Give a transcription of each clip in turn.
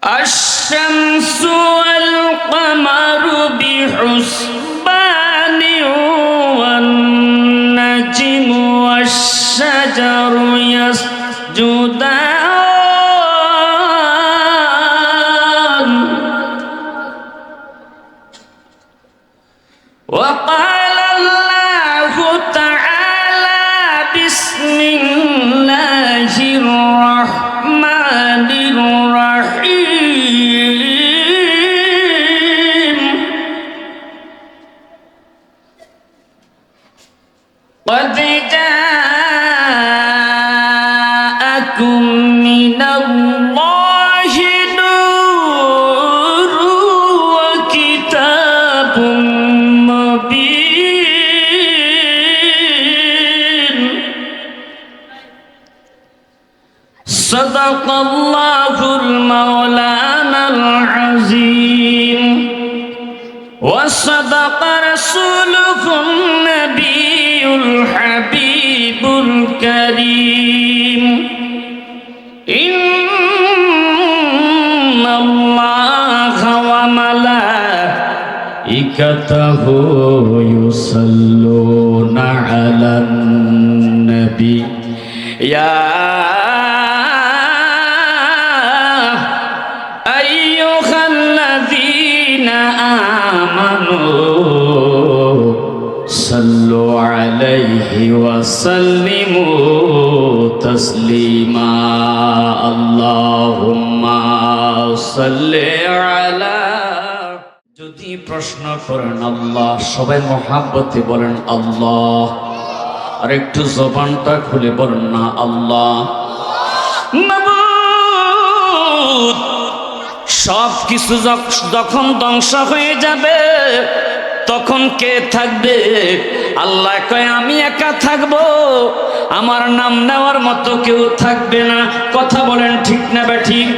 الشمس والقمر بحسبان والنجم والشجر يسجدان وقال الله تعالى بسم الله الرحمن الرحيم قد جاءكم من الله نور وكتاب مبين صدق الله المولانا العظيم وصدق رسوله النبي الحبيب الكريم إن الله وملائكته يصلون على النبي يا أيها الذين آمنوا صلوا عليه وسلموا تسليما اللهم صل على যদি প্রশ্ন করেন আল্লাহ সবাই মোহাব্বতে বলেন আল্লাহ আর একটু জবানটা খুলে বলেন না আল্লাহ মাবুদ সব কিছু যখন ধ্বংস হয়ে যাবে তখন কে থাকবে আল্লাহ কয় আমি একা থাকবো আমার নাম নেওয়ার মতো কেউ থাকবে না কথা বলেন ঠিক না বেঠিক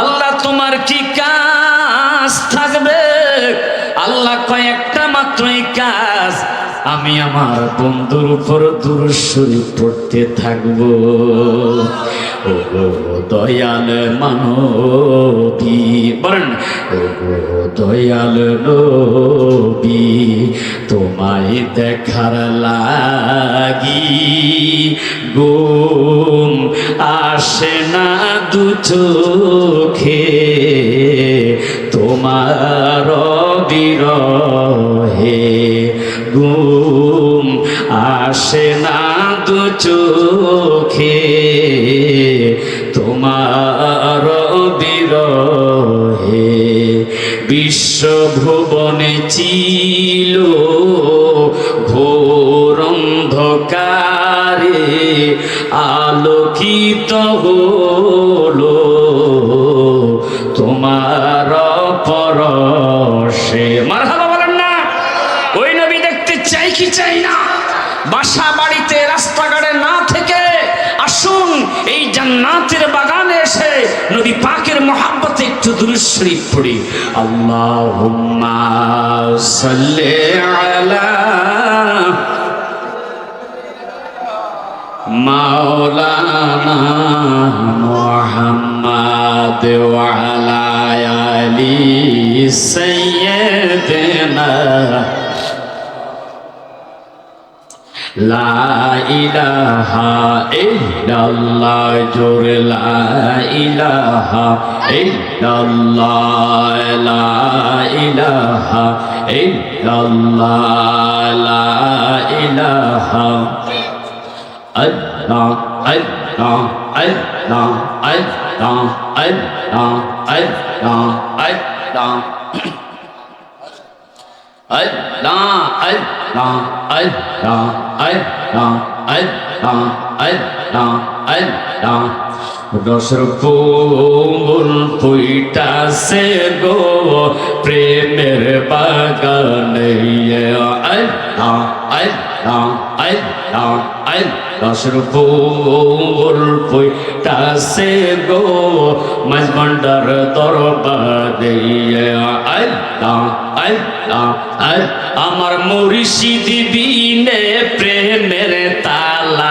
আল্লাহ তোমার কি কাজ থাকবে আল্লাহ কয় একটা মাত্রই কাজ আমি আমার বন্ধুর উপর দুরূদ শরীফ পড়তে থাকবো ও দয়াল মানবী বলেন ও দয়াল নবী তোমায় দেখার লাগি ঘুম আসে না দু চোখে তোমার বিরহে ঘুম আসে না দু চোখে তোমার বিরহে বিশ্বভুবনে ছিল ঘোর অন্ধকারে আলোকিত হলো তোমার পরশে মারহাবা বলেন না ওই নবী দেখতে চাই কি চাই না বাসা বাড়িতে রাস্তাঘাটে না থেকে আসুন এই জান্নাতের বাগানে এসে নবী পাকের মহব্বতে একটু দুরূদ শরীফ পড়ি আল্লাহুম্মা সাল্লি আলা মাওলানা মুহাম্মাদ ওয়া আলা আলি সাইয়্যিদিনা লা ইলাহা ইল্লাল্লাহ জোর লা ইলাহা ইল্লাল্লাহ লা ইলাহা ইল্লাল্লাহ লা ইলাহা আল্লাহ আল্লাহ আল্লাহ আল্লাহ আল্লাহ আল্লাহ আল্লাহ Allah, Allah, Allah, Allah, Allah, Allah, Allah. রসর ফুল ফুইটাছে গো প্রেমের বাগানে আল্লাহ আল্লাহ আল্লাহ আল্লাহ রসর ফুল ফুইটাছে গো মাঝবান্ডার দরবারে আল্লাহ আল্লাহ আল্লাহ আমার মুর্শিদ বিনে প্রেমের তালা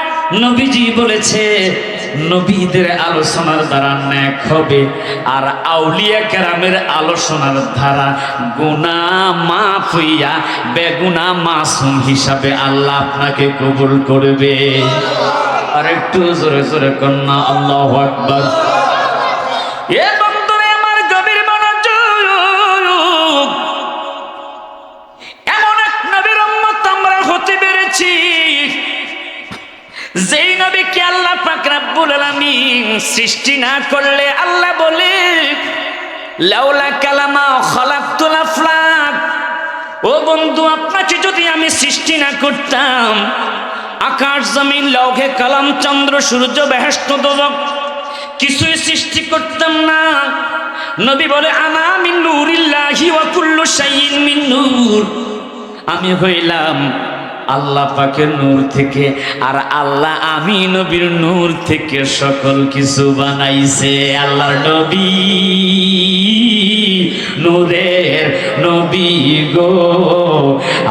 নবীজি বলেছে নবীদের আলোচনার দ্বারা নেক হবে, আর আউলিয়া কেরামের আলোচনার দ্বারা গুনাহ মাফ হইয়া বেগুনা মাসুম হিসাবে আল্লাহ আপনাকে কবুল করবে। আর একটু জোরে জোরে কন্যা আল্লাহু আকবার। এ বন্ধুরে আমার গভীর মনোযোগ, এমন এক নবীর উম্মত আমরা হতে পেরেছি যেই নবীকে আল্লাহ পাক রব্বুল আলামিন সৃষ্টি না করলে আল্লাহ বলে লাউলা কালামা খালাকতুল আফলাক। ও বন্ধু, আপনাকে যদি আমি সৃষ্টি না করতাম, আকাশ জমিন লৌহে কলম চন্দ্র সূর্য বেহেশত দোজখ কিছুই সৃষ্টি করতাম না। নবী বলে আনা মিন নূরিল্লাহি ওয়া কুল্লু শাইইন মিন নূর। আমি হইলাম আল্লাহ পাকের নূর থেকে, আর আল্লাহ আমি নবীর নূর থেকে সকল কিছু বানাইছে। আল্লাহর নবী নূরের নবী গো,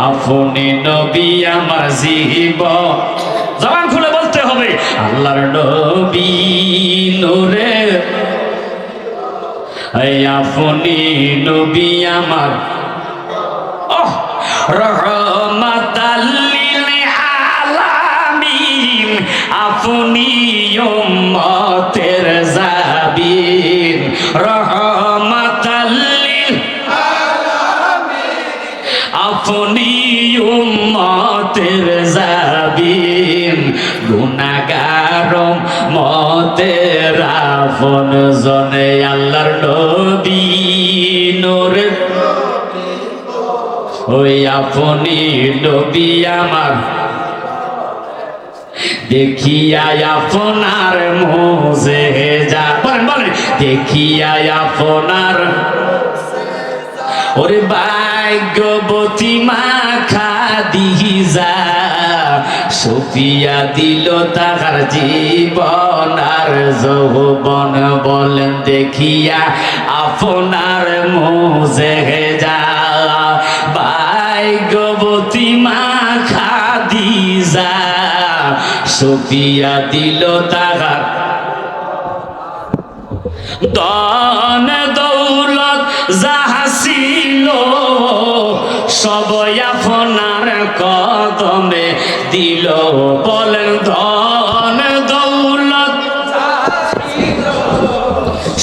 আপনি নবী আমার জীবন। জবান খুলে বলতে হবে আল্লাহর নবী নূরের, আপনি নবী আমার রহমাতাল লিল আলামিন, আপনি উম্মতের জাবিন। রহমাতাল লিল আলামিন, আপনি উম্মতের জাবিন। গুনাহগার উম্মতের আপন জনে আল্লাহর নবী নূরের, ওই আপনি নবী আমার দেখিয়া আপনার মুজিজা। বলেন বলেন দেখিয়া আপনার, ওরে ভাগ্যবতী মা খাদিজা সফিয়া দিল তাহার জীবন আর যৌবন। বলেন দেখিয়া আপনার মুজিজা, ভাগ্যবতী মা খাদিজা সফিয়া দিল তাহার ধন দৌলত যাহা ছিল সবই আপনার কদমে দিল। বলেন ধন দৌলত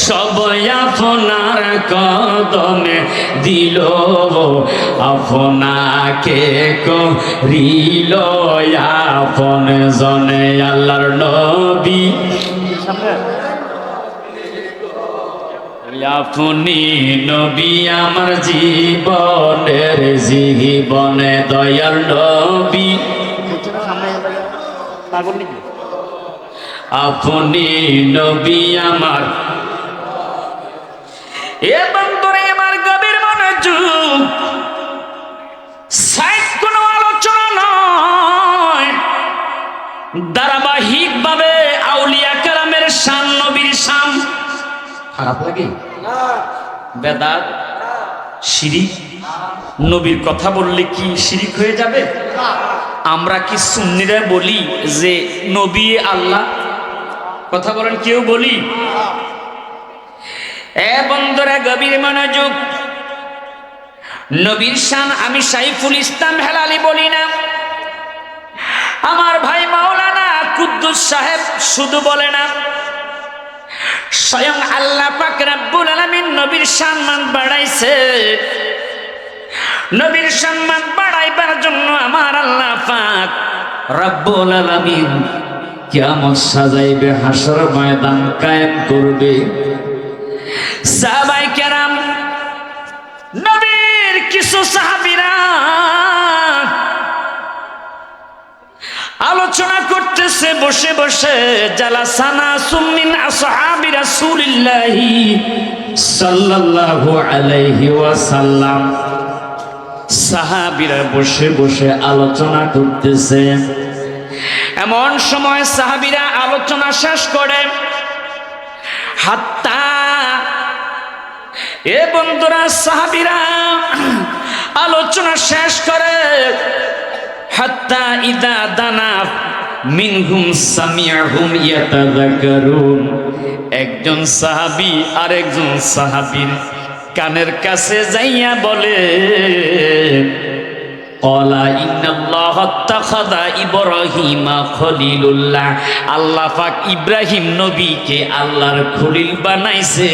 সবই আপনার কদমে দিল, আপনাকে করিল আপন জনে আল্লাহর নবী। আপনি নবী আমার জীবনের জীবনে দয়ার নবী, আপনি নবী আমার। এ বন্ধুরে আমার গভীর মনোযোগ, সাইড কোনো আলোচনা নয়, ধারাবাহিক ভাবে আউলিয়া কেরামের শান, নবীর শান। খারাপ লাগে বেদাত শিরিক? নবীর কথা বললে কি শিরিক হয়ে যাবে? আমরা কি সুন্নিরা বলি যে নবী আল্লাহ? কথা বলেন কেউ বলি? এ বন্ধুরা গভীর মনোযোগ, নবীর শান আমি সাইফুল ইসলাম হেলালি বলি না, আমার ভাই মাওলানা কুদ্দুস সাহেব শুধু বলে না, স্বয়ং আল্লাহ পাক রব্বুল আলামিন নবীর সম্মান বাড়াইছে। নবীর সম্মান বাড়াইবার জন্য আমার আল্লাহ পাক রব্বুল আলামিন কিয়ামত সাজাইবে, হাসর ময়দান কায়েম করবে। সাহাবায়ে কেরাম, নবীর কিছু সাহাবীরা আলোচনা করতেছে বসে বসে। জালাসানা সুমিন আসহাবি রাসূলিল্লাহি সাল্লাল্লাহু আলাইহি ওয়াসাল্লাম, সাহাবীরা বসে বসে আলোচনা করতেছে। এমন সময় সাহাবীরা আলোচনা শেষ করে, হাত্তা এ বন্ধুরা সাহাবীরা আলোচনা শেষ করে, হাত্তা ইদা দানা মিনহুম সামিআহুম ইয়াতাযাক্কারুন। একজন সাহাবী আর একজন সাহাবীর কানের কাছে যাইয়া বলে, ক্বালা ইন্নাল্লাহা আত্তাখাযা ইব্রাহিমা খলিলুল্লাহ। আল্লাহ পাক ইব্রাহিম নবীকে আল্লাহর খলিল বানাইছে।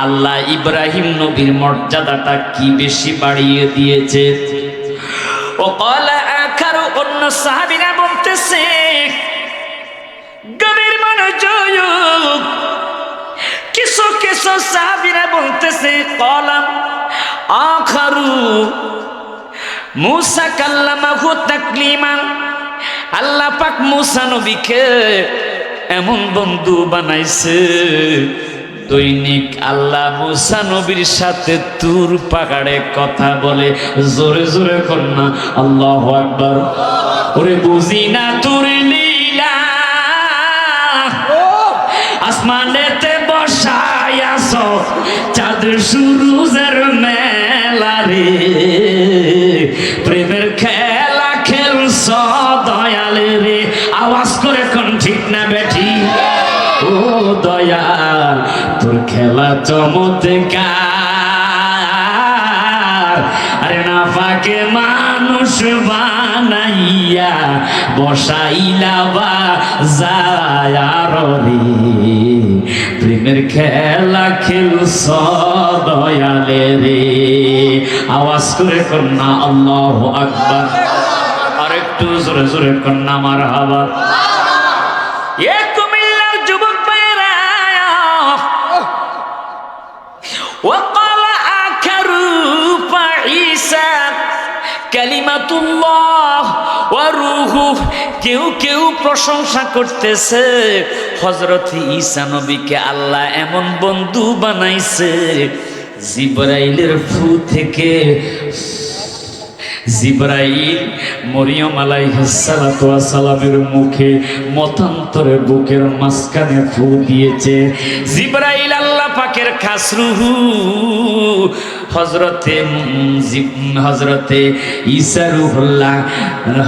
আল্লাহ ইব্রাহিম নবীর মর্যাদাটা কি বেশি বাড়িয়ে দিয়েছে। ও ক্বালা আখারু, অন্য সাহাবীরা বলতেছে, গভীর মনোযোগ, কিছু কিছু সাহাবীরা বলতেছে, ক্বালা আখারু মুসা কাল্লামাহু তাকলিমা। আল্লাহ পাক মুসা নবীকে এমন বন্ধু বানাইছে, দৈনিক আল্লাহ মুসা নবীর সাথে তুর পাহাড়ে কথা বলে। জোরে জোরে কন্যা আল্লাহু আকবার। ওরে বুঝি না তুর লীলা, আসমানেতে বসায়াছ চাঁদ সূরুজের মেলা রে, প্রেমের খেলা খেলছ দয়ালে রে। আওয়াজ করে কোন ঠিক না বেঠি? ও দয়াল তোর খেলা চমৎকার। আরে না পাকে মানুষ বানাইয়া বসাইলা বা যায়ার রে, প্রেমের খেলা খেলছ দয়ালে রে। আওয়াজ করে কন্যা আল্লাহু আকবার। আর একটু জোরে জোরে কন্যা মারহাবা। এ কুমিল্লার যুবক ভাইরা, ওয়াকালা আখারু ফাঈসা কালিমাতুল্লাহ ওয়া রূহু। কেউ কেউ প্রশংসা করতেছে হযরত ঈসা নবীকে আল্লাহ এমন বন্ধু বানাইছে, জিবরাইলের ফু থেকে জিবরাইল মরিয়ম আলাইহিস সালাতু ওয়াস সালামের মুখে মতান্তরে বুকের মাঝখানে ফু দিয়েছে। জিবরাইল আল্লাহ পাকের খাস রূহু হযরতে ঈসা রূহুল্লাহ,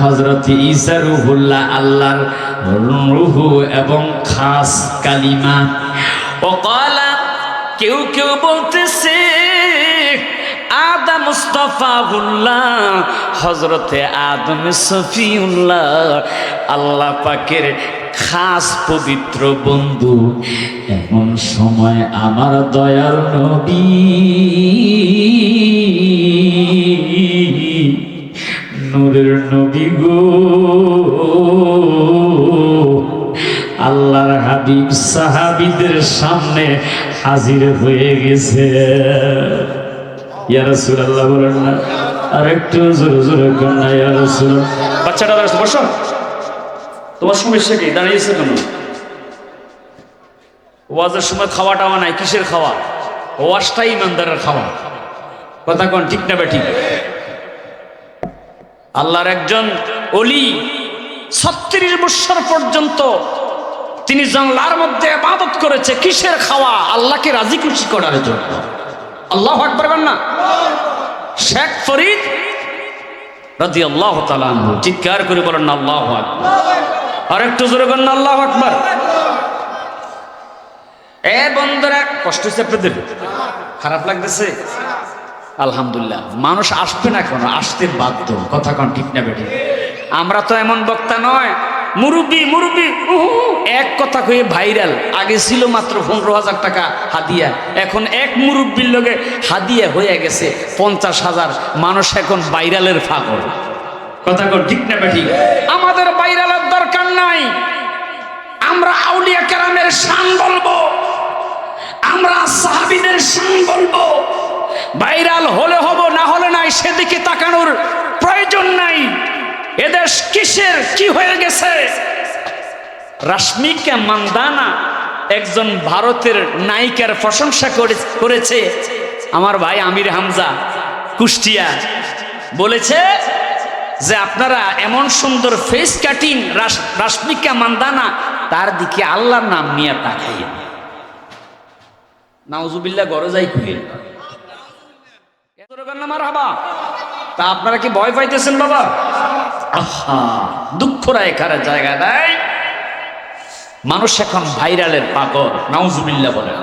হযরতে ঈসা রূহুল্লাহ আল্লাহর রূহু এবং খাস কালিমা। ওয়াকালা, কেউ কেউ বলতেছে আদম মুস্তাফাহুল্লাহ, হযরতে আদম সফিউল্লাহ, আল্লাহ পাকের খাস পবিত্র বন্ধু। এমন সময় আমার দয়াল নবী নূরের নবী গো, আল্লাহর হাবিব সাহাবীদের সামনে হাজির হয়ে গেছে। ইয়া রাসূলুল্লাহ বলেন না, আর একটু জোরে জোরে কোন না ইয়া রাসূল। বাচ্চাটা দাঁড়াচ্ছে, বসো। তোমার সমস্যা কি? দাঁড়িয়েছে কেন? ওয়াজের সময় খাওয়া টাওয়া নাই, কিসের খাওয়া? ওয়াজটাই ইমানদারের খাওয়া। কথা কোন ঠিক না বেঠিক? আল্লাহর একজন ওলি 36 বছর পর্যন্ত তিনি জঙ্গলার মধ্যে ইবাদত করেছে। কিসের খাওয়া? আল্লাহকে রাজি খুশি করার জন্য। আল্লাহু আকবার বলেন না। শেখ ফরিদ রাদিয়াল্লাহু তাআলা আনহু চিৎকার করে বলেন না আল্লাহু আকবার। আর একটু জোরে বলেন না আল্লাহু আকবার। এ বন্ধুরা, কষ্ট হচ্ছে আপনাদের? খারাপ লাগতেছে? আলহামদুলিল্লাহ, মানুষ আসবে না কেন? আসতে বাধ্য। কথা কোন ঠিক না বেঠিক? আমরা তো এমন বক্তা নয় মুরব্বি মুরব্বি এক কথা কয়ে ভাইরাল। আগে ছিল মাত্র 15,000 টাকা হাদিয়া, এখন এক মুরব্বির লগে হাদিয়া হয়ে গেছে 50,000। মানুষ এখন ভাইরালের পাগল। কথা কোন ঠিক না বেঠিক? আমাদের ভাইরালের দরকার নাই। আমরা আউলিয়া কেরামের শান বলবো, আমরা সাহাবীদের শান বলবো। ভাইরাল হলে হব, না হলে নাই, সেদিকে তাকানোর প্রয়োজন নাই। এদেশ কিসের কি হয়ে গেছে? রাশমিকা মান্দানা একজন ভারতের নায়িকার প্রশংসা করেছে। আমার ভাই আমির হামজা কুষ্টিয়া বলেছে যে আপনারা এমন সুন্দর ফেস কাটিং রাশমিকা মান্দানা, তার দিকে আল্লাহর নাম নিয়ে তাকাইয়া। নাউজুবিল্লাহ, গড়ে যাই খুঁজে। তা আপনারা কি ভয় পাইতেছেন বাবা? আহা, দুঃখরা এখানে জায়গা নাই। মানুষ এখন ভাইরালের পাগল, নাউজুবিল্লাহ বলেন।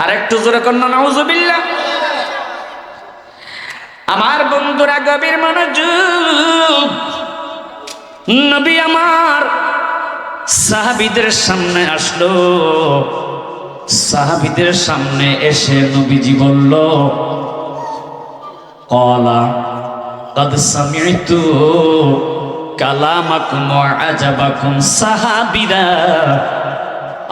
আর একটু জোরে কন্যা নাউজুবিল্লাহ। আমার বন্ধুরা গভীর মনোযোগ, নবী আমার সাহাবীদের সামনে আসলো। সাহাবীদের সামনে এসে নবীজি বলল, ক্বালা কাদ সামি'তু কালামাকুম ওয়া আজাবাকুম। সাহাবীরা,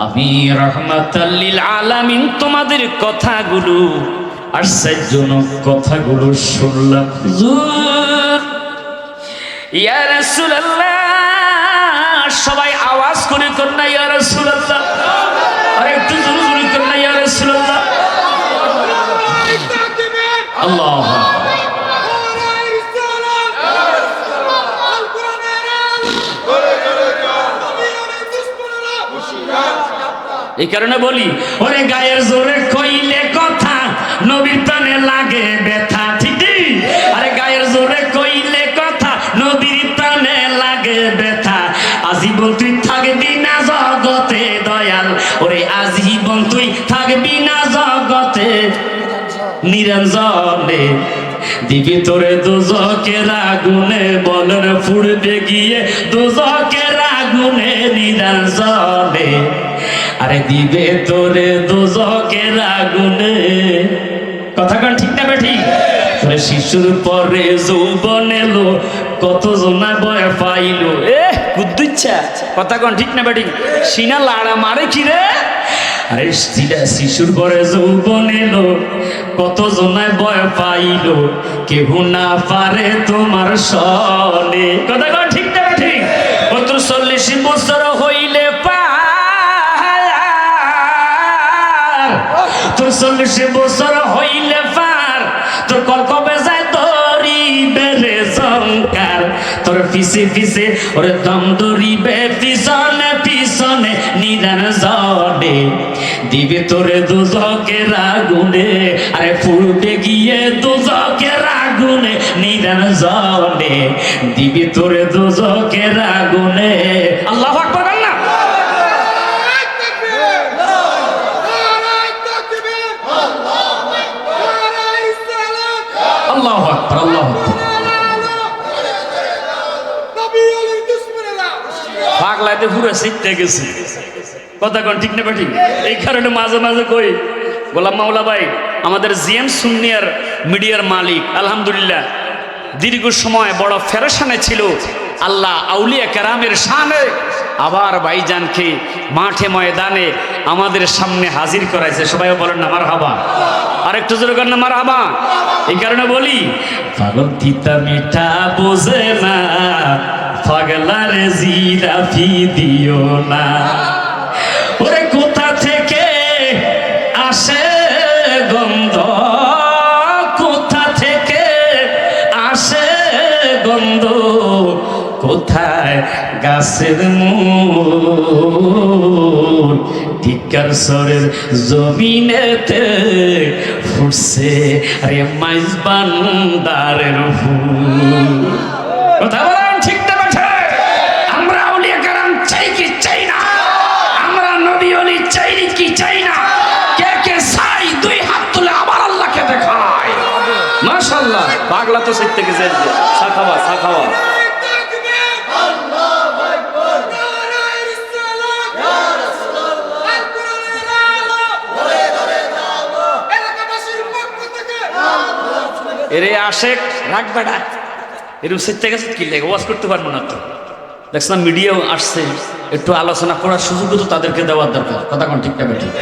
আমি রাহমাতাল লিল আলামিন তোমাদের কথাগুলো, আশ্চর্যজনক কথাগুলো শুনলাম। ইয়া রাসূলুল্লাহ, সবাই আওয়াজ করে কন্যা ইয়া রাসূলুল্লাহ, আর একটু জোরে জোরে কন্যা ইয়া রাসূলুল্লাহ। আল্লাহু আকবার। এই কারণে বলি, ওরে গায়ের জোরে কইলে কথা, নবীর প্রাণে লাগে ব্যথা। ঠিক, আরে গায়ের জোরে কইলে কথা, নবীর প্রাণে লাগে ব্যথা। আজীবন তুই থাকবি না জগতে দয়াল, ওরে আজীবন তুই থাকবি না জগতে নিরঞ্জনে। দিবি তোরে দুজকের আগুনে, বলের ফুড়বে গিয়ে দুজকের আগুনে নিরঞ্জনে। আরে দিবে তোরে দুজকের আগুনে। কথা কান ঠিক না বেঠি? তোরে শিশুর পরে যৌবন এলো, কত জনা বয় পাইলো। কুদ্দুচ্ছা, কথা কান ঠিক না বেঠি? সিনা লাড়া মারে কি রে? আরে শিশুর পরে যৌবন এলো, কত জনায় বয় পাইলো, কেহ না পারে তোমার সনে। কথা কান ঠিক না বেঠি? 40 বছর হইলে তোর 40 বছর হইলে পার, তোর কল কবে যায় দরিবে রে জঙ্কার। তোর পিছে পিছে ওরে দম দরিবে, পিছনে পিছনে নিদান জনে। দিবে তোরে দুজকের আগুনে, আরে ফুলবে গিয়ে দুজকের আগুনে নিদান জনে। দিবে তোরে দুজকের আগুনে। আল্লাহু আকবার বল না। আল্লাহু আকবার, আল্লাহু আকবার। পাগলাতে পুরো শিখতে গেছি। কথা কোন ঠিক না ঠিক? এই কারণে মাঝে মাঝে কই, গোলাম মাওলা ভাই আমাদের জিএম সুন্নিয়ার মিডিয়ার মালিক, আলহামদুলিল্লাহ দীর্ঘ সময় বড় ফেরেশানে ছিল আল্লাহ আউলিয়া কেরামের শানে। আবার ভাইজানকে মাঠে ময়দানে আমাদের সামনে হাজির করাইছে। সবাই বলেন না মারহাবা। আর একটু জোরে করেন না মারহাবা। এই কারণে বলি, পাগল তিতা মিঠা বোঝে না, পাগলার জিরাফি দিও না। ওরে কোথা থেকে আসে গন্ধ, কোথা থেকে আসে গন্ধ, কোথায় গাছের মূল, টিকার সরের জমিনেতে ফুটছে আরে মাইজ বান্দারের ফুল। কথা বলেন ঠিক না বেঠে? আমরা আউলিয়া কেরাম চাই কি চাই না? আমরা নবী ওলি চাই কি চাই না? কে কে চাই দুই হাত তুলে আবার আল্লাহকে দেখায়। মাশাআল্লাহ, পাগলা তো শিখতে গেছে। সাখাওয়া সাখাওয়া। এরে আশেক রাখবে না, এরকম শিখতে গেছে কি লেগে ওয়াজ করতে পারবো না তো। দেখছিলাম মিডিয়াও আসছে, একটু আলোচনা করার সুযোগও তো তাদেরকে দেওয়ার দরকার। কথা কোন ঠিক না ঠিক?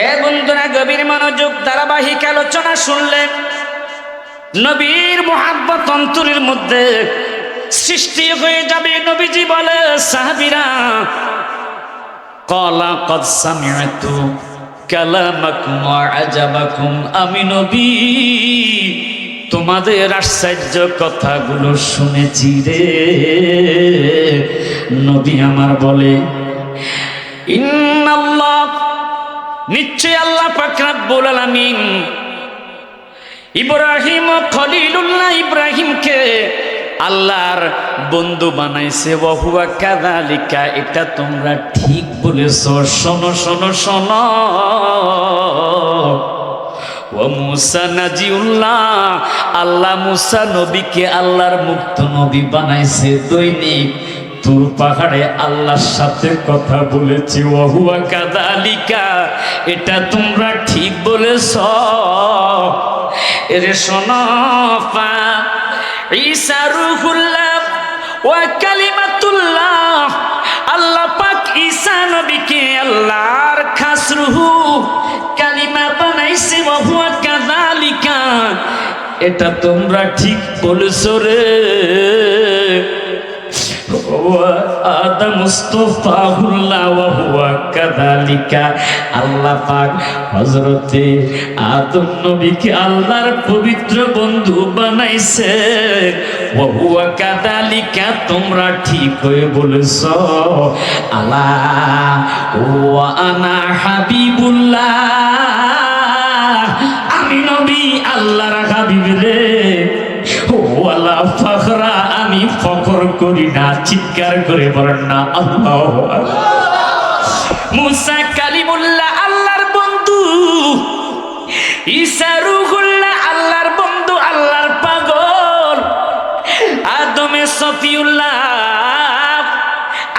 এ বন্ধুরা গভীর মনোযোগ, ধারাবাহিক আলোচনা শুনলেন। নবীর মুহাব্বত অন্তরের মধ্যে সৃষ্টি হয়ে যাবে। নবীজি বলে, সাহাবীরা, ক্বালা ক্বাদ সামি'তু কালামাকুম ওয়া আজাবাকুম। আমি নবী তোমাদের আশ্চর্য কথাগুলো শুনেছি রে। নবী আমার বলে, ইন্নাল্লাহ, নিশ্চয় আল্লাহ পাক রব্বুল আলামিন ইব্রাহিম খলিলুল্লাহ ইব্রাহিমকে আল্লাহর বন্ধু বানাইছে। ওয়াহুয়া কাযালিকা, এটা তোমরা ঠিক বলেছো। শোনো শোনো শোনো, ও মুসা নাজিউল্লাহ, আল্লাহ মুসা নবীকে আল্লাহর মুক্ত নবী বানাইছে। দৈনিক তুর পাহাড়ে আল্লাহর সাথে কথা বলেছি। ওয়াহুয়া কাযালিকা, এটা তোমরা ঠিক বলেছ। এরে শোনো, ঈসা রূহুল্লাহ ওয়া কালিমাতুল্লাহ, আল্লাহ পাক ঈসা নবীকে আল্লাহর খাস রূহ কালিমা বানাইছে। ওয়াহুয়া কাযালিকা, এটা তোমরা ঠিক বলেছো রে। আদম মুস্তাফাহুল্লাহ ওয়াহুয়া কাযালিকা, আল্লাহ পাক হযরতে আদম নবীকে আল্লাহর পবিত্র বন্ধু বানাইছে। ওয়াহুয়া কাযালিকা, তোমরা ঠিক হয়ে বলেছো। আল্লাহ ওয়া আনা হাবিবুল্লাহ, আমি নবী আল্লাহর হাবিব রে। ওয়ালা ফখরা, আমি ফখর করি না। চিৎকার করে বলেন না আল্লাহু আকবার। মুসা কালিমুল্লাহ আল্লাহর বন্ধু, ঈসা রূহুল্লাহ আল্লাহর বন্ধু, আল্লাহর পাগল। আদমে সফিউল্লাহ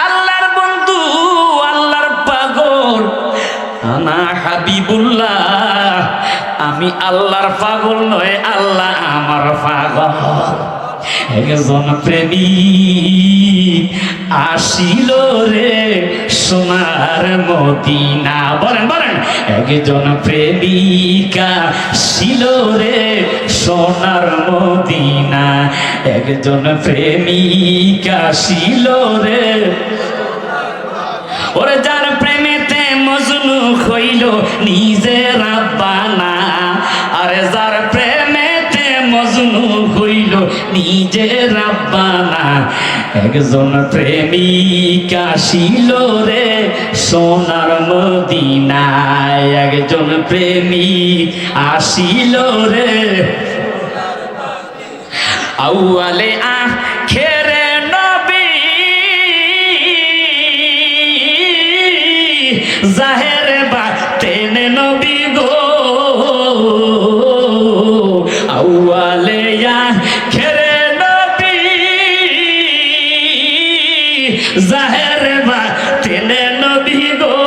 আল্লাহর বন্ধু, আল্লাহর পাগল। আনা হাবিবুল্লাহ, আমি আল্লাহর পাগল নয়, আল্লাহ আমার পাগল। একজন প্রেমিক আসিল রে সোনার মদিনা, বলেন বলেন। একজন প্রেমিকা আসিল রে সোনার মদিনা, একজন প্রেমিকা আসিল রে। ওরে যার প্রেমেতে মজনু হইল নিজে রাব্বানা, আরে যার প্রেমেতে মজনু হইল নিজে রাব্বানা। একজন প্রেমিক আসিল রে সোনার মদিনায়, একজন প্রেমিক আসিল রে। আউয়ালে আখেরে নবী, জাহের বাতেনে নবী গো। আউয়ালে আখেরে নবী, জাহের বাতেনে নবী গো।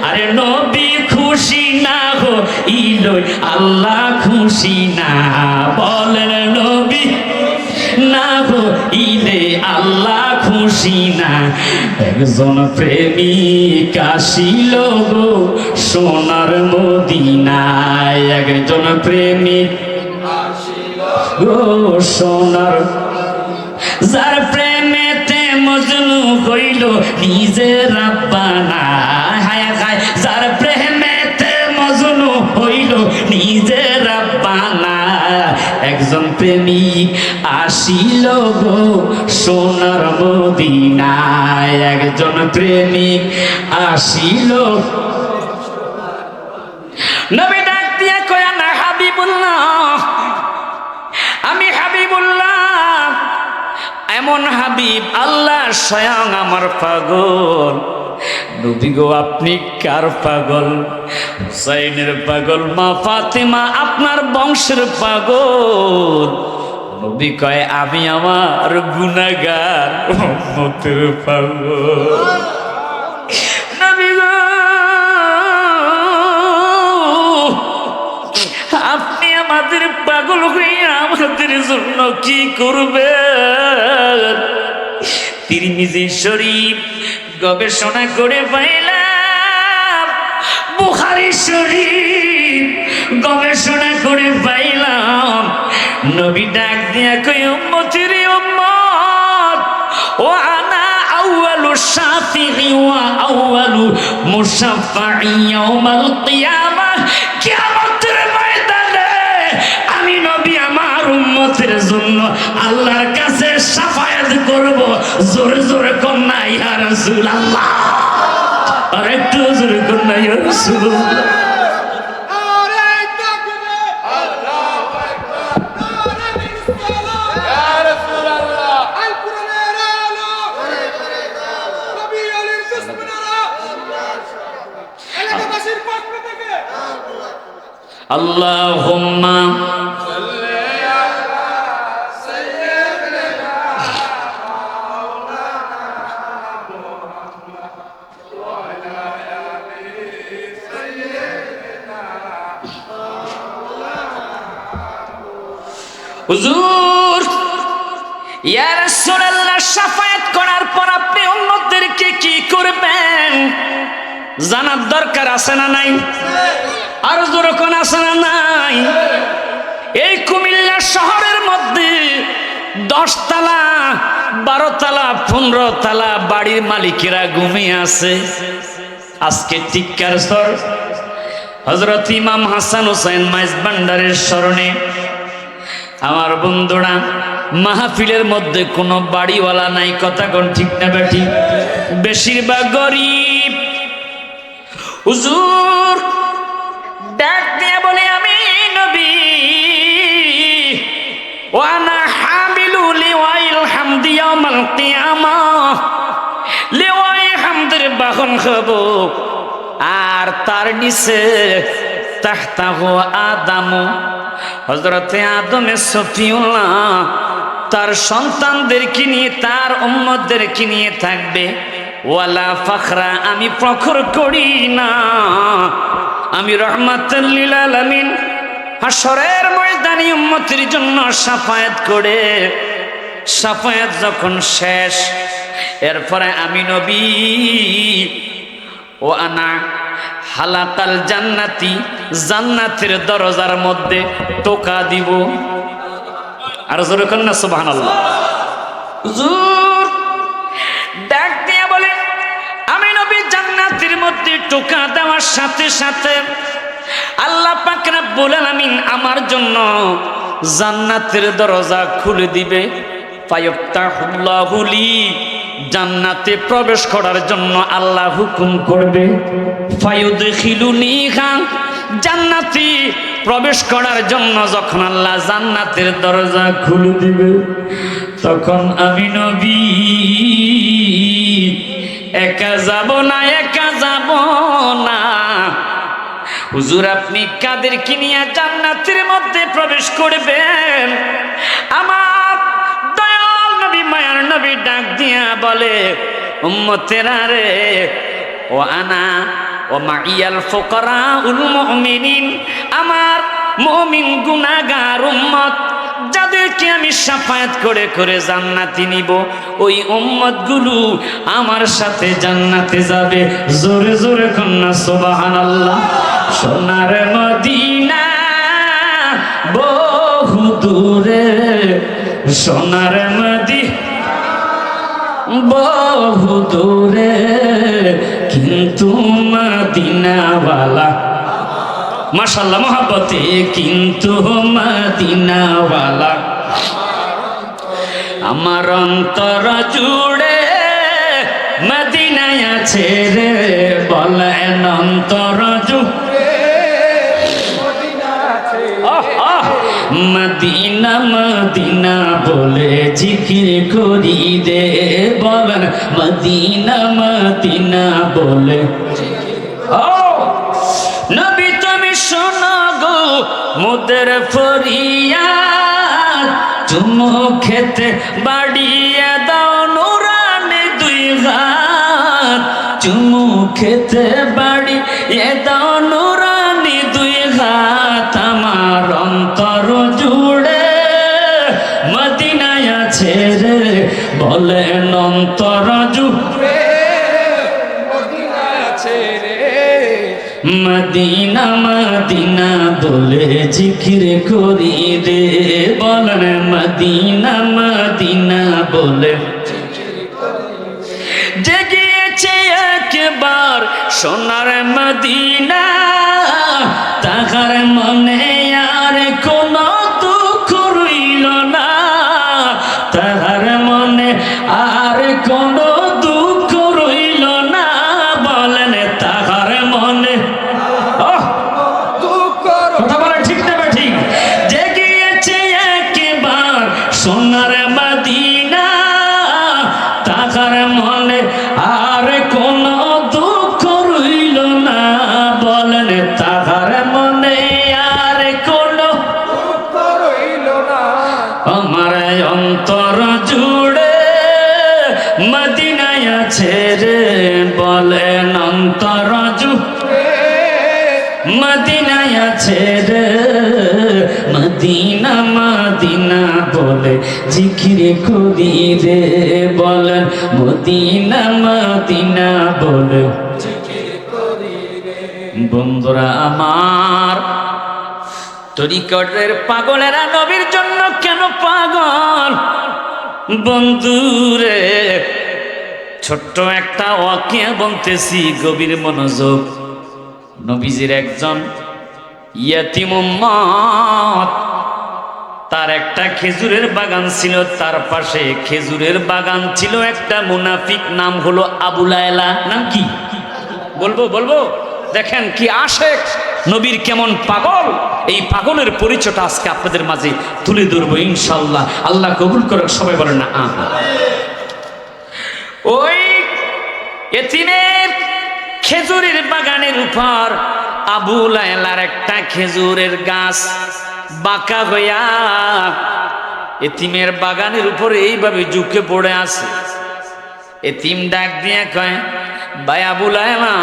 আরে নবী খুশি না হইল আল্লাহ খুশি না, বলেন নবী না হইলে আল্লাহ খুশি না। একজন প্রেমিক আসিল গো সোনার মদিনায়, একজন প্রেমিক আসিল গো সোনার। যার প্রেমেতে মজনু হইল নিজে রাব্বানা, হায় হায়। যার প্রেমেতে মজনু হইল নিজে রাব্বানা, একজন প্রেমিক আসিল গো সোনার মদিনায়, একজন প্রেমিক আসিল। নবী ডাক দিয়া কয় না হাবিবুল্লাহ, আমি হাবিবুল্লাহ। এমন হাবিব আল্লাহ স্বয়ং আমার পাগল। নবী গো আপনি কার পাগল? হুসাইনের পাগল, মা ফাতেমা আপনার বংশের পাগল। নবী কয় আমি আমার গুনাহগার উম্মতের পাগল। নবী গো আপনি আমাদের পাগল হইয়া আমাদের জন্য কি করবেন? তিরমিজি শরীফ গবেষণা করে পাইলাম, বুখারী শরীফ গবেষণা করে পাইলাম, নবী ডাক দিয়া কই উম্মতের উম্মত, ও আনা আউয়ালু শাফিঈ ওয়া আউয়ালু মুশাফফাঈ ইয়াউমাল কিয়ামাহ। কিয়ামতের ময়দানে আমি নবী আমার উম্মতের জন্য আল্লাহর কাছে শাফায়াত করব। জোরে জোরে কন্যা ইয়া রাসূলুল্লাহ, আর একটু জোরে কন্যা ইয়া রাসূলুল্লাহ। আল্লাহুম্মা হুজুর, ইয়া রাসূলুল্লাহ, শাফায়াত করার পর আপনি উম্মতদেরকে কি করবেন জানার দরকার আছে না নাই? আর যখন আছে না নাই? এই কুমিল্লা শহরের মধ্যে 10 তালা 12 তালা 15 তালা বাড়ির মালিকেরা ঘুমিয়ে আছে। আজকে টিক্কার স্বর হযরত ইমাম হাসান হুসাইন মাইজ ভান্ডারের স্মরণে আমার বন্ধুরা, মাহফিলের মধ্যে কোনো বাড়িওয়ালা নাই, কথা কোন ঠিক না বেঠি? বেশিরভাগ গরিব। হুজুর ডাক দিয়ে বলে, আমি নবী ওয়ানা হামিলু লিওয়াইল হামদি ইয়াউমাল কিয়ামাহ, লিওয়াই হামদের বাহন হব, আর তার নিচে তাহতাহু আদামু, হযরতে আদমে সফিউল্লাহ তার সন্তানদেরকে নিয়ে, তার উম্মতদেরকে নিয়ে থাকবে। ওয়ালা ফখরা, আমি ফখর করি না, আমি রাহমাতুল লিল আলামিন। হাশরের ময়দানে উম্মতের জন্য শাফায়াত করে, শাফায়াত যখন শেষ, এরপরে আমি নবী ও আনা হালাকাল জান্নাতি, জান্নাতের দরজার মধ্যে টোকা দিব। আর জোরে করেন না সুবহানাল্লাহ। হুজুর ডাক দিয়ে বলে, আমি নবী জান্নাতের মধ্যে টোকা দেওয়ার সাথে সাথে আল্লাহ পাক রব্বুল আলামিন আমার জন্য জান্নাতের দরজা খুলে দিবে। ফায়ফতাহুল্লাহু লি, জান্নাতে প্রবেশ করার জন্য আল্লাহ হুকুম করবে। ফায়ুদখিলুনি, জান্নাতে প্রবেশ করার জন্য যখন আল্লাহ জান্নাতের দরজা খুলে দিবে, তখন আমি নবী একা যাব না, একা যাব না। হুজুর আপনি কাদেরকে নিয়ে জান্নাতের মধ্যে প্রবেশ করবেন? আমার দয়াল নবী, মায়ার নবী ডাক দিয়া বলে, উম্মতেরা রে, ও আনা ও মাইয়াল ফুকারাউল মুমিনিন, আমার মুমিন গুনাহগার উম্মত যাদেরকে আমি শাফায়াত করে করে জান্নাতে নিব, ওই উম্মতগুলো আমার সাথে জান্নাতে যাবে। জোরে জোরে কন্যা সুবহানাল্লাহ। সোনার মদিনা বহু দূরে, সোনার মদিনা বহু দূরে, কিন্তু মদিনাওয়ালা, মাশাআল্লাহ মহব্বতে, কিন্তু মদিনাওয়ালা আমার অন্তর জুড়ে মদিনায় আছে রে, বলেন অন্তর জুড়ে মদিনা মদিনা বলে জিকির করি দে, বলেন মদিনা মদিনা বলে। ও নবী তুমি শোনো গো মোদের ফরিয়াদ, চুমু খেতে বাড়িয়ে দাও নুরানি 2 হাত, চুমু খেতে বাড়িয়ে দাও নুরানি 2 হাত। আমার অন্তর জুড়ে মদিনায় আছে রে, বলেন অন্তর জুড়ে মদিনায় আছে রে, মদিনা মদিনা বলে জিকির করি রে, বলেন মদিনা মদিনা বলে। জেগেছে একবার সোনার মদিনা, তাহার মনে আর কোনো দুঃখ রইল না, তাহার মনে আর কোনো দুঃখ রইল না, বলেন তাহার মনে কথা বলে ঠিক না ঠিক? জেগেছে একবার সোনার মদিনা, তাহার মনে আর কোনো দুঃখ রইল না, বলেন তাহার মনে আর আমার অন্তর জুড়ে মদিনায় আছে রে, বলেন অন্তর জুড়ে মদিনায় আছে রে, মদিনা মদিনা বলে জিকির করি রে, বলেন মদিনা মদিনা বলে জিকির করি রে। বন্ধুরা আমার, তরিকতের পাগলেরা নবীর জন্য কেন পাগল? বন্ধুরে, ছোট্ট একটা ওয়াকিয়া বলতেছি, গভীর মনোযোগ। নবীজির একজন ইয়াতীম উম্মত, তার একটা খেজুরের বাগান ছিল, তার পাশে খেজুরের বাগান ছিল একটা মুনাফিক, নাম হলো আবু লায়লা। নাম কি বলবো? বলবো? দেখেন কি আশেক, নবীর কেমন পাগল, এই পাগলের পরিচয়টা আজকে আপনাদের মাঝে তুলে ধরবো ইনশাআল্লাহ। আল্লাহ কবুল করুক, সবাই বলেন না আমিন। ওই এতিমের খেজুরের বাগানের উপর আবু লায়লার একটা খেজুরের গাছ বাঁকা হইয়া এতিমের বাগানের উপরে এইভাবে ঝুঁকে পড়ে আছে। এতিম ডাক দিয়ে কয়, ভাই আবু লায়লা,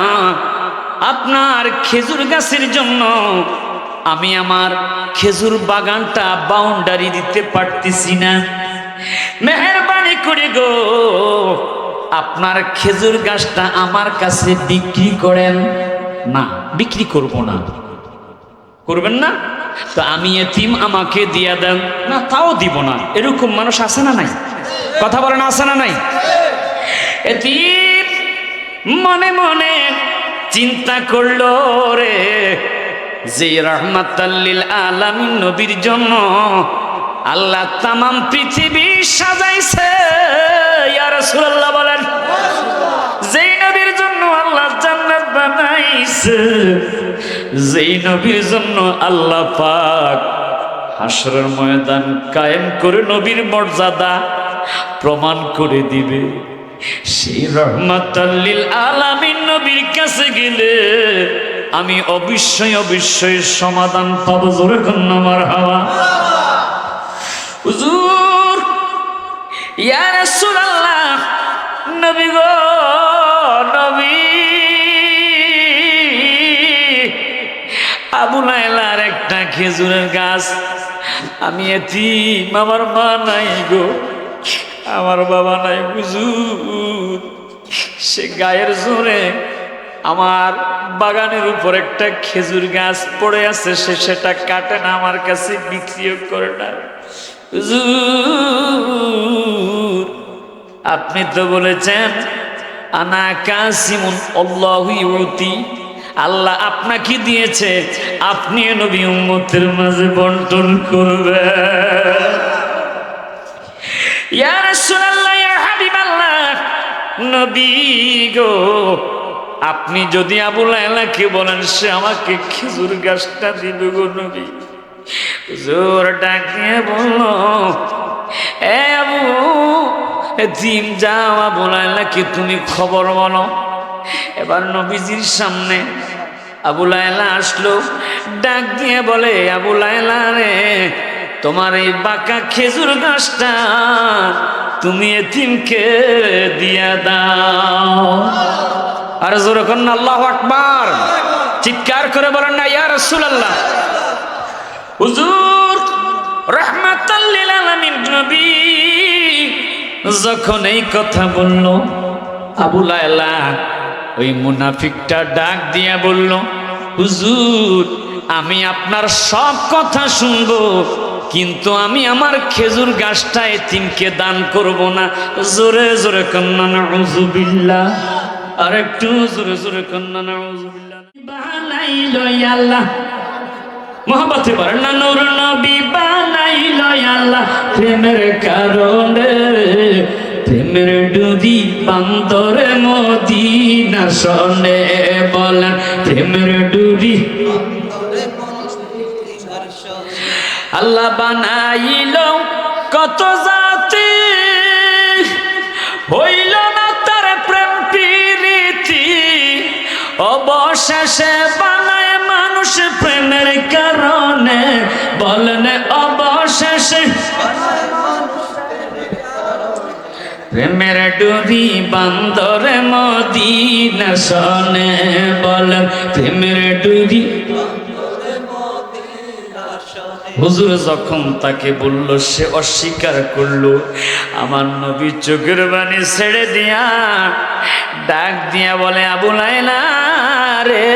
আপনার খেজুর গাছের জন্য আমি আমার খেজুর বাগানটা বাউন্ডারি দিতে পারতেছি না, মেহেরবানি করে গো আপনার খেজুর গাছটা আমার কাছে বিক্রি করেন। না, বিক্রি করব না। করবেন না তো আমি এতিম, আমাকে দিয়ে দেন। না, তাও দিব না। এরকম মানুষ আছে না নাই? কথা বলেন, আছে না নাই? এতিম মনে মনে চিন্তা করলো রে, যে রাহমাতাল লিল আলামিন নবীর জন্য আল্লাহ তামাম পৃথিবী সাজাইছে। ইয়া রাসূলুল্লাহ বলেন, যেই নবীর জন্য আল্লাহ জান্নাত বানাইছে, যেই নবীর জন্য আল্লাহ পাক হাসরের ময়দান কায়েম করে নবীর মর্যাদা প্রমাণ করে দিবে, সেই রাহমাতাল লিল আলামিন নবীর কাছে গেলে আমি অবশ্যই অবশ্যই সমাধান পাবো। জোরে কন্যা মারহাবা। হুজুর, ইয়া রাসূলুল্লাহ, নবী গো নবী, আবু লায়লার একটা খেজুরের গাছ, আমি এতিম, আমার মা নাই গো, আমার বাবা নাই। হুজুর, সে গায়ের জোরে আমার বাগানের উপর একটা খেজুর গাছ পড়ে আছে, সে সেটা কাটে না, আমার কাছে বিক্রিও করে না। হুজুর, আপনি তো বলেছেন আনা কাসিমুন আল্লাহু ইউতি, আল্লাহ আপনাকে দিয়েছে, আপনি নবী উম্মতের মাঝে বন্টন করবেন। ইয়া রাসূলুল্লাহ, ইয়া হাবিবাল্লাহ, নবী গো, আপনি যদি আবু লায়লাকে বলেন সে আমাকে খেজুর গাছটা দিবে গো নবী। হুজুর ডাক দিয়ে বলল, এ আবু এতিম, যাও আবু লায়লাকে তুমি খবর বলো। এবার নবীজির সামনে আবু লায়লা আসলো, ডাক দিয়ে বলে, আবু লায়লা রে, তোমার এই বাঁকা খেজুর গাছটা তুমি এতিমকে দিয়া দাও। আর জোরে করেন আল্লাহু আকবার, চিৎকার করে বলেন না ইয়া রাসূলুল্লাহ। হুজুর, রাহমাতাল লিল আলামিন নবী যখন এই কথা বলল, আবু লায়লা ওই মুনাফিকটা ডাক দিয়া বলল, হুজুর, আমি আপনার সব কথা শুনবো, কিন্তু আমি আমার খেজুর গাছটা এতিমকে দান করব না। জোরে জোরে কন্না নাউযুবিল্লাহ, আর একটু জোরে জোরে কন্না নাউযুবিল্লাহ। বানাইলো আল্লাহ, মোহাম্মতে বলেন না, নূর নবী বানাইলো আল্লাহ প্রেমের কারণে, প্রেমের ডুরি বান্দরে মদিনা শোনে, বলেন প্রেমের ডুরি আল্লাহ বানাইল কত জাতি, হইল না তার প্রেম প্রীতি, অবশেষে বানায় মানুষ প্রেমের কারণে, বলেন অবশেষে প্রেমের ডুরি বান্দরে মদিনা শোনে বলেন প্রেমের ডুরি। হুজুর যখন তাকে বলল সে অস্বীকার করলো। আমার নবী চোখের পানি ছেড়ে দিয়া ডাক দিয়া বলে, আবু লায়লা রে,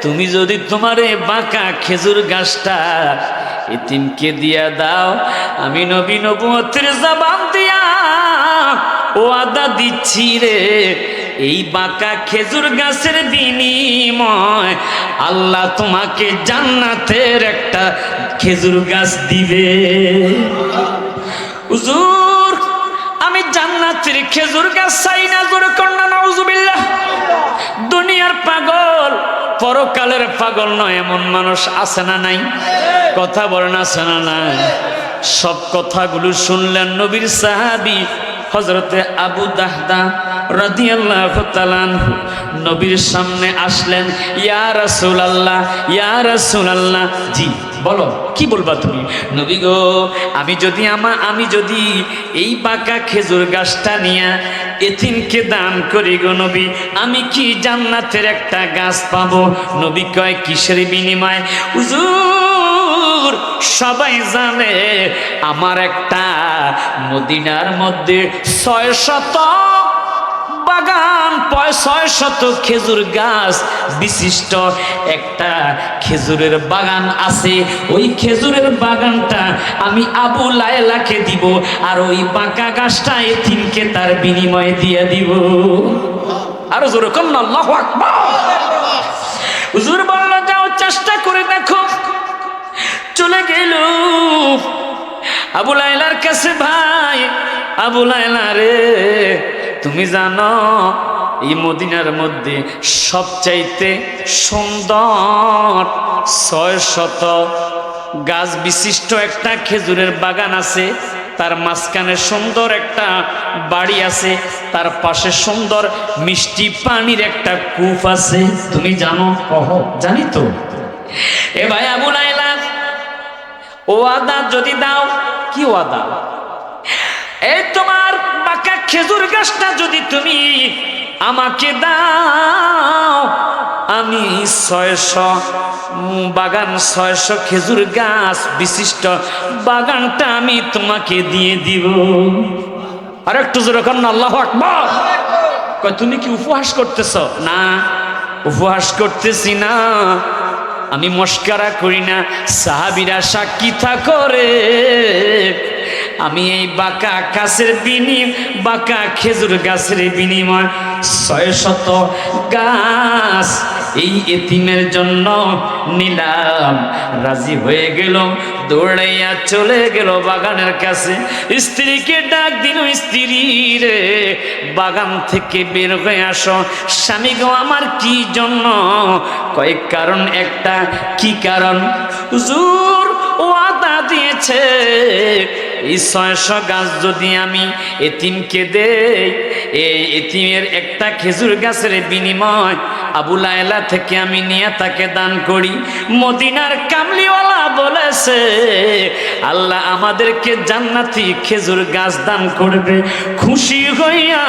তুমি যদি তোমার এই বাঁকা খেজুর গাছটা এতিমকে দিয়া দাও, আমি নবী নবুয়তের জবান দিয়া ওয়াদা দিচ্ছি রে, এই বাঁকা খেজুর গাছের বিনিময় আল্লাহ তোমাকে জান্নাতের একটা খেজুর গাছ দিবে। হুজুর আমি জান্নাতের খেজুর গাছ চাই না, জোরে কন্যা নাউজুবিল্লাহ। দুনিয়ার পাগল পরকালের পাগল নয় এমন মানুষ আছে না নাই? কথা বলেন আছে না নাই? সব কথাগুলো শুনলেন নবীর সাহাবী হযরতে আবু দাহদা রাদিয়াল্লাহু তাআলা আনহু নবীর সামনে আসলেন। ইয়া রাসূলুল্লাহ, ইয়া রাসূলুল্লাহ। জি বলো, কি বলবা তুমি? নবী গো, আমি যদি এই পাকা খেজুর গাছটা নিয়ে এতিমকে দান করি গো নবী, আমি কি জান্নাতের একটা গাছ পাবো? নবী কয় কিসের বিনিময়ে? হুজুর সবাই জানে আমার একটা মদিনার মধ্যে 600 বাগান, 600 খেজুর গাছ বিশিষ্ট একটা খেজুরের বাগান আছে। ওই খেজুরের বাগানটা আমি আবু লায়লাকে দিব, আর ওই বাঁকা গাছটা এতিমকে তার বিনিময়ে দিয়ে দিব। আরো জোরে কন্যা আল্লাহু আকবার। হুজুর বলল যাও চেষ্টা করে দেখো। চলে গেল আবু লায়লার কাছে। ভাই আবু লায়লা রে, তুমি জানো এই মদিনার মধ্যে সবচাইতে সুন্দর 600 গাছ বিশিষ্ট একটা খেজুরের বাগান আছে, তার মাঝখানে সুন্দর একটা বাড়ি আছে, তার পাশে সুন্দর মিষ্টি পানির একটা কূপ আছে। তুমি জানো? জানি তো। এ ভাই আবু লায়লা, ওয়াদা যদি দাও। কি ওয়াদা? এই তোমার বাঁকা খেজুর গাছটা যদি তুমি আমাকে দাও, আমি 600 বাগান, 600 খেজুর গাছ বিশিষ্ট বাগানটা আমি তোমাকে দিয়ে দিব। আর একটু জোরে কন্যা আল্লাহু আকবার। কয় তুমি কি উপহাস করতেছ? না, উপহাস করতেছি না, আমি মস্কারা করি না। সাহাবীরা সাক্ষী থাকরে, আমি এই বাঁকা বাঁকা খেজুর গাছের বিনিময় 600 গাছ এই এতিমের জন্য নিলাম। রাজি হয়ে গেল, দৌড়াইয়া চলে গেল বাগানের কাছে। স্ত্রীকে ডাক দিল, স্ত্রী রে বাগান থেকে বের হয়ে আসো। স্বামী গো আমার কি জন্য? কয়েক কারণ একটা। কি কারণ? হুজুর ওয়াদা দিয়েছে এই 600 গাছ যদি আমি এতিমকে দেই, এই এতিমের একটা খেজুর গাছের বিনিময় আবু লায়লা থেকে আমি নিয়ে তাকে দান করি। মদিনার কামলিওয়ালা বলেছে আল্লাহ আমাদেরকে জান্নাতি খেজুর গাছ দান করবে। খুশি হইয়া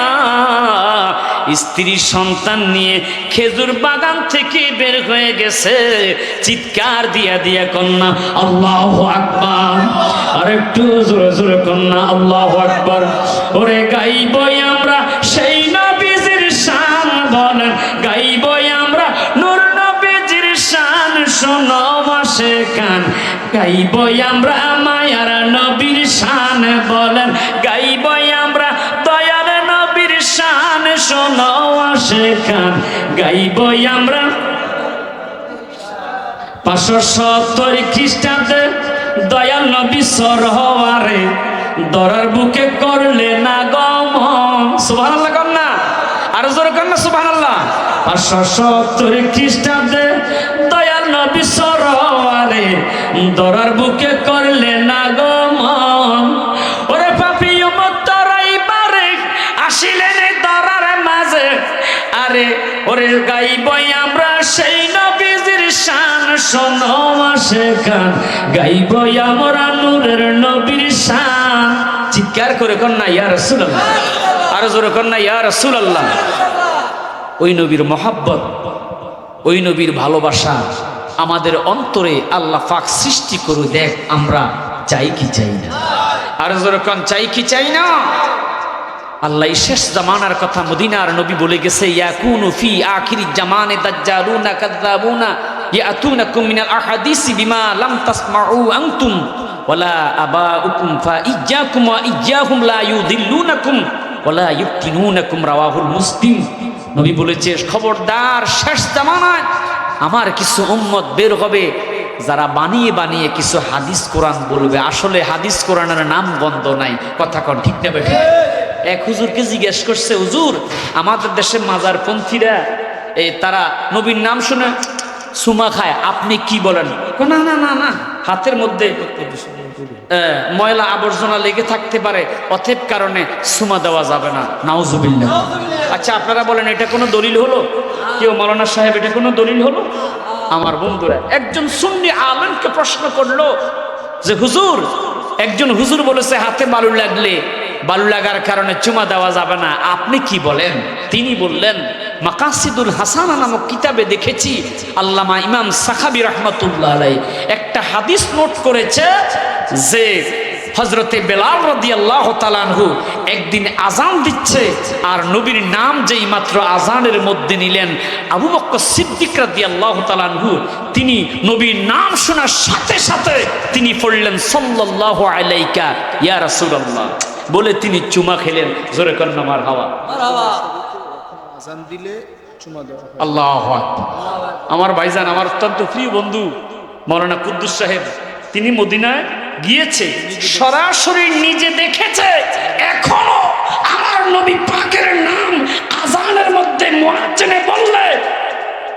স্ত্রী সন্তান নিয়ে খেজুর বাগান থেকে বের হয়ে গেছে। চিৎকার দিয়া দিয়া কন্যা আল্লাহু আকবার। আর একটু জোরে জোরে কন্যা আল্লাহু আকবার। ওরে গাইবই আমরা সেই নবীজির শান, বলেন গাইবই আমরা নূর নবীজির শান। শোনো মাসে কান, গাইবই আমরা মায়ার নবীর শান, বলেন গাইবই আমরা দয়ার নবীর শান। শোনো মাসে কান, গাইবই আমরা 570 খ্রিস্টাব্দে দয়াল নবী সরওয়ারে দরার বুকে করলে না গমন। সুবহানাল্লাহ কন্যা, আর জোরে কন্যা সুবহানাল্লাহ। 570 খ্রিস্টাব্দে দয়াল নবী সরওয়ারে দরার বুকে করলে না গমন। ওরে পাপী উম্মত তরাইবারে আসিলেন দরার মাঝে। আরে ওরে গাইবই আমরা সেই নবীজির শান। শোনো মাসে কান, গাইবই আমরা নূরের নবীর শান। চিৎকার করে কন্যা ইয়া রাসূলুল্লাহ, আরো জোরে কন্যা ইয়া রাসূলুল্লাহ। ওই নবীর মহব্বত, ওই নবীর ভালোবাসা আমাদের অন্তরে আল্লাহ পাক সৃষ্টি করে দেখ, আমরা চাই কি চাই না? আরো জোরে কন চাই কি চাই না? আল্লাহ শেষ জামানার কথা মদিনার নবী বলে গেছে, ইয়াকুনু ফি আখিরিজ জামানে দাজ্জালুনা কাযাবুনা ইয়াতুনাকুম মিনাল আহাদিসি বিমা লাম তাসমাউ আনতুম ওয়ালা আবাউকুম ফাইয়্যাকুম ওয়া ইয়্যাহুম লা ইউদিল্লুনাকুম ওয়ালা ইফতিনুনাকুম, রাওয়াহুল মুসলিম। নবী বলেছে, খবরদার শেষ জামানায় আমার কিছু উম্মত বের হবে যারা বানিয়ে বানিয়ে কিছু হাদিস কোরআন বলবে। আসলে হাদিস কোরআনের নাম গন্ধ নাই, কথা কন ঠিক না বেঠিক? এক হুজুরকে জিজ্ঞেস করছে, হুজুর আমাদের দেশে মাজারপন্থীরা তারা নবীর নাম শুনে সুমা খায়, আপনি কি বলেন? না না না না, হাতের মধ্যে ময়লা আবর্জনা লেগে থাকতে পারে, অতএব কারণে সুমা দেওয়া যাবে না। নাউজুবিল্লাহ। আচ্ছা আপনারা বলেন এটা কোনো দলিল হলো? কেউ মাওলানা সাহেব এটা কোনো দলিল হলো? আমার বন্ধুরা, একজন সুন্নি আলেমকে প্রশ্ন করলো যে হুজুর, একজন হুজুর বলেছে হাতে বালু লাগলে বালু লাগার কারণে চুমা দেওয়া যাবে না, আপনি কি বলেন? তিনি বললেন, মাকাসিদুল হাসানা নামক কিতাবে দেখেছি আল্লামা ইমাম সাখাবী রাহমাতুল্লাহ আলাইহি একটা হাদিস নোট করেছে যে হযরতে বেলাল রাদিয়াল্লাহু তাআলা আনহু একদিন আযান দিচ্ছে, আর নবীর নাম যেই মাত্র আযানের মধ্যে নিলেন, আবু বকর সিদ্দিক রাদিয়াল্লাহু তাআলা আনহু তিনি নবীর নাম শোনার সাথে সাথে তিনি পড়লেন সাল্লাল্লাহু আলাইকা ইয়া রাসূলুল্লাহ বলে তিনি চুমা খেলেন। জোরে কন্না মারহাবা। আযান দিলে চুমা দেওয়া হয়। আল্লাহু আকবার। আমার ভাইজান, আমার অত্যন্ত প্রিয় বন্ধু মাওলানা কুদ্দুস সাহেব, তিনি মদিনায় গিয়েছে, সরাসরি নিজে দেখেছে। এখনো আমার নবী পাকের নাম আযানের মধ্যে মুয়াজ্জিনে বললে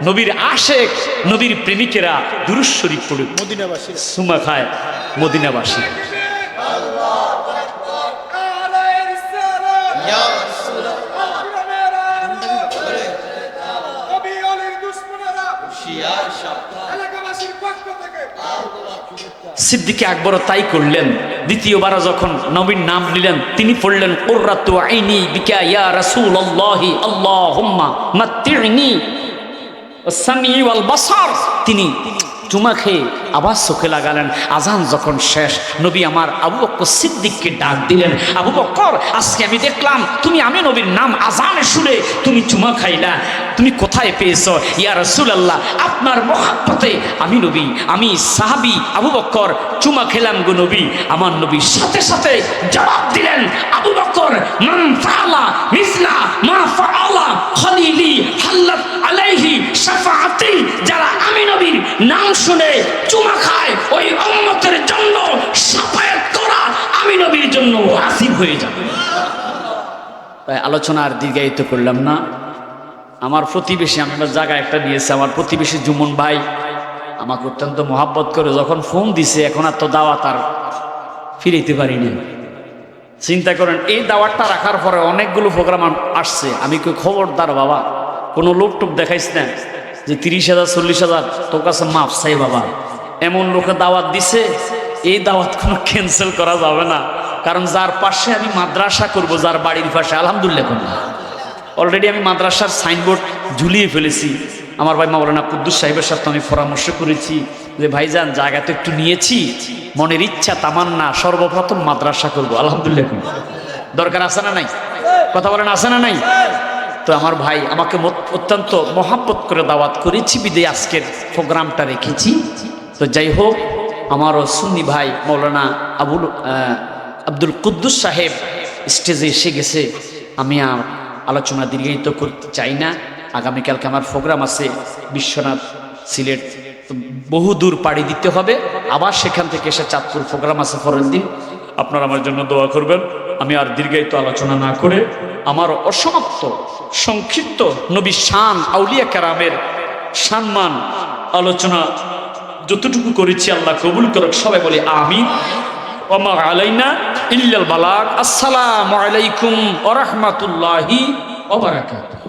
নবীর আশেক, নবীর প্রেমিকেরা দুরূদ শরীফ পড়ে মদিনাবাসী সুমা খায় মদিনাবাসী। সিদ্দিকে আকবর তাই করলেন। দ্বিতীয়বার যখন নবীর নাম নিলেন, তিনি পড়লেন কুররাতু আইনি বিকা ইয়া রাসূলুল্লাহি আল্লাহুম্মা মাত্তি'নি ওয়াস-সামি ওয়াল বাসার। তিনি চুমা খেয়ে আবার চোখে লাগালেন। আজান যখন শেষ, নবী আমার আবু বকর সিদ্দিককে ডাক দিলেন, আবু বকর, আজকে আমি দেখলাম আমি নবীর নাম আজানে শুনে তুমি চুমা খাইলা, তুমি কোথায় পেয়েছো? ইয়া রাসূলুল্লাহ, আপনার মহব্বতে আমি সাহাবী আবু বকর চুমা খেলাম গো নবী। আমার নবী সাথে সাথে জবাব দিলেন, আবু বকর, মান ফাআলা মিসলা মা ফাআলা খলিলি হাল্লাত আলাইহি শাফাআতি। যারা আমি নবীর নাম শুনে চুমা খায়, ওই উম্মতের জন্য শাফায়াত করা আমি নবীর জন্য ওয়াজিব হয়ে যাবে। তাই আলোচনা আর দীর্ঘায়িত করলাম না। আমার প্রতিবেশী, আমি আমার জায়গা একটা দিয়েছি, আমার প্রতিবেশী জুমন ভাই আমাকে অত্যন্ত মহাব্বত করে যখন ফোন দিছে, এখন আর তো দাওয়াত আর ফিরাইতে পারিনি। চিন্তা করেন, এই দাওয়াতটা রাখার পরে অনেকগুলো প্রোগ্রাম আসছে। আমি কই খবরদার বাবা, কোনো লোকটুক দেখাইস না যে 30,000 40,000 তোর কাছে মাপ চাই বাবা। এমন লোকে দাওয়াত দিছে, এই দাওয়াত কোনো ক্যান্সেল করা যাবে না। কারণ যার পাশে আমি মাদ্রাসা করব, যার বাড়ির পাশে, আলহামদুলিল্লাহ অলরেডি আমি মাদ্রাসার সাইনবোর্ড ঝুলিয়ে ফেলেছি। আমার ভাই মাওলানা কুদ্দুস সাহেবের সাথে আমি পরামর্শ করেছি যে ভাইজান, জায়গা তো একটু নিয়েছি, মনের ইচ্ছা তামান্না সর্বপ্রথম মাদ্রাসা করব। আলহামদুলিল্লাহ দরকার আছে না নাই? কথা বলেন, আছে না নাই? তো আমার ভাই আমাকে অত্যন্ত মহাব্বত করে দাওয়াত করেছি বিদায় আজকের প্রোগ্রামটা রেখেছি। তো যাই হোক, আমারও সুন্নি ভাই মাওলানা আব্দুল কুদ্দুস সাহেব স্টেজে এসে গেছে। আমি আর আলোচনা দীর্ঘায়িত করতে চাই না। আগামীকালকে আমার প্রোগ্রাম আছে বিশ্বনাথ, সিলেট, বহু দূর পাড়ি দিতে হবে। আবার সেখান থেকে এসে চাঁদপুর প্রোগ্রাম আছে পরের দিন। আপনারা আমার জন্য দোয়া করবেন। আমি আর দীর্ঘায়িত আলোচনা না করে আমার অসমাপ্ত সংক্ষিপ্ত নবী শান, আউলিয়া কেরামের সম্মান আলোচনা যতটুকু করেছি আল্লাহ কবুল করুক। সবাই বলি আমিন। ওয়া মা আলাইনা ইল্লাল বালাগ। আসসালামু আলাইকুম ওয়া রাহমাতুল্লাহি ওয়া বারাকাতুহু।